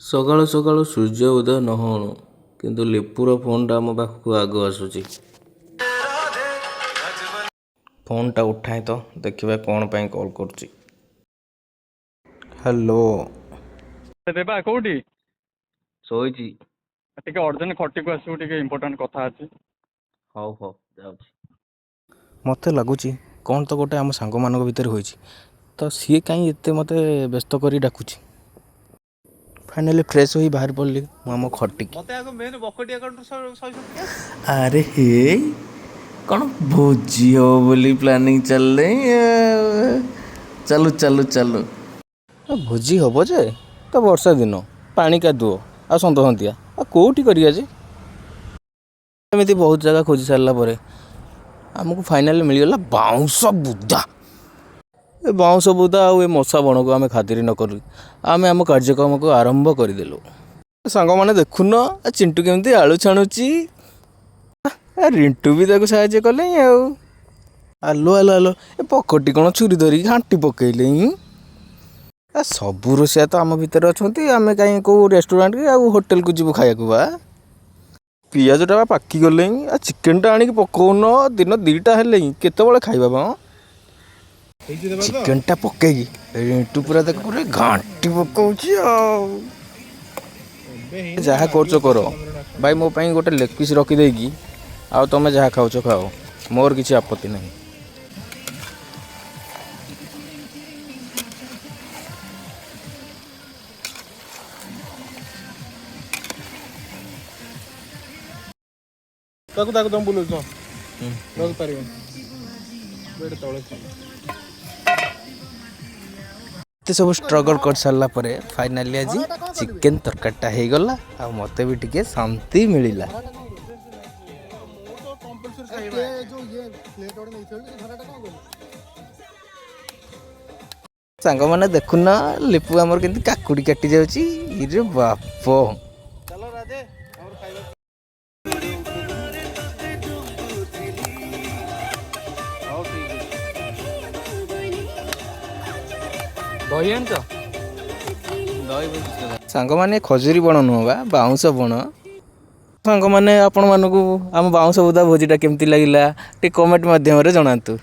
ସକାଳୁ ସକାଳୁ ସୂର୍ଯ୍ୟ ଉଦୟ ନ ହେଉଣୁ କିନ୍ତୁ ଲିପୁର ଫୋନ୍ଟା ଆମ ପାଖକୁ ଆଗ ଆସୁଛି। ଫୋନ୍ଟା ଉଠାଏ ତ ଦେଖିବା କ'ଣ ପାଇଁ କଲ୍ କରୁଛି। ହ୍ୟାଲୋ। ଦେବା କୋଉଠି? ଶୋଇଛି। ଟିକେ ଅର୍ଜେଣ୍ଟ ଖଟିକୁ ଆସିବୁ, ଟିକେ ଇମ୍ପୋର୍ଟାଣ୍ଟ କଥା ଅଛି। ହଉ ହଉ ଯାଉଛି। ମୋତେ ଲାଗୁଛି କ'ଣ ତ ଗୋଟେ ଆମ ସାଙ୍ଗମାନଙ୍କ ଭିତରେ ହୋଇଛି, ତ ସିଏ କାହିଁ ଏତେ ମୋତେ ବ୍ୟସ୍ତ କରି ଡାକୁଛି। ଫାଇନାଲି ଫ୍ରେଶ୍ ହୋଇ ବାହାରି ପଡ଼ିଲି ମୁଁ ଆମ ଖଟିକି। ଆରେ ହେ କ'ଣ ଭୋଜି ହେବ ବୋଲି ପ୍ଲାନିଂ ଚାଲିଲାଣି। ଚାଲୁ ଚାଲୁ ଚାଲୁ। ଭୋଜି ହେବ ଯେ ତ ବର୍ଷା ଦିନ, ପାଣି କାଦୁଅ ଆଉ ସନ୍ତସନ୍ତିଆ, ଆଉ କେଉଁଠି କରିବା ଯେ? ଏମିତି ବହୁତ ଜାଗା ଖୋଜି ସାରିଲା ପରେ ଆମକୁ ଫାଇନାଲି ମିଳିଗଲା ବାଉଁଶ ବୁଦା। ଏ ବାଉଁଶ ବୁଦା ଆଉ ଏ ମଶା ବଣକୁ ଆମେ ଖାତିର ନ କରି ଆମେ ଆମ କାର୍ଯ୍ୟକ୍ରମକୁ ଆରମ୍ଭ କରିଦେଲୁ। ସାଙ୍ଗମାନେ ଦେଖୁନ ଚିଣ୍ଟୁ କେମିତି ଆଳୁ ଛାଣୁଛି, ରିଣ୍ଟୁ ବି ତାକୁ ସାହାଯ୍ୟ କଲେ। ଆଉ ଆଲୋ ଆଲୋ ଆଲୋ, ଏ ପକଟି କ'ଣ ଛୁରୀ ଧରିକି ଘାଣ୍ଟି ପକେଇଲେ। ସବୁ ରୋଷେଇଆ ତ ଆମ ଭିତରେ ଅଛନ୍ତି, ଆମେ କାହିଁ କେଉଁ ରେଷ୍ଟୁରାଣ୍ଟ କି ଆଉ ହୋଟେଲକୁ ଯିବୁ ଖାଇବାକୁ? ବା ପିଆଜଟା ବା ପାକି ଗଲେ, ଆଉ ଚିକେନଟା ଆଣିକି ପକଉନ, ଦିନ 2ଟା ହେଲେ କେତେବେଳେ ଖାଇବା ବା? ଚିକେନଟା ପକେଇକି ରିଣ୍ଟୁ ପୁରା ତାକୁ ପୁରା ଘାଣ୍ଟି ପକଉଛି। ଆଉ ଯାହା କରୁଛ କର ଭାଇ, ମୋ ପାଇଁ ଗୋଟେ ଲେଗ୍ ପିସ୍ ରଖିଦେଇକି ଆଉ ତମେ ଯାହା ଖାଉଛ ଖାଅ, ମୋର କିଛି ଆପତ୍ତି ନାହିଁ। ତାକୁ ତମ ବୁଲଉଛ ରହିପାରିବନି। ଏତେ ସବୁ ଷ୍ଟ୍ରଗଲ୍ କରିସାରିଲା ପରେ ଫାଇନାଲି ଆଜି ଚିକେନ୍ ତରକାରୀଟା ହେଇଗଲା, ଆଉ ମୋତେ ବି ଟିକେ ଶାନ୍ତି ମିଳିଲା। ସାଙ୍ଗମାନେ ଦେଖୁନ ଲିପୁ ଆମର କେମିତି କାକୁଡ଼ି କାଟି ଯାଉଛି। ଇରେ ବାପ, ସାଙ୍ଗମାନେ ଖଜୁରୀ ବଣ ନୁହଁ ବା ବାଉଁଶ ବଣ। ସାଙ୍ଗମାନେ ଆପଣମାନଙ୍କୁ ଆମ ବାଉଁଶ ବୁଦା ଭୋଜିଟା କେମିତି ଲାଗିଲା ଟିକେ କମେଣ୍ଟ ମାଧ୍ୟମରେ ଜଣାନ୍ତୁ।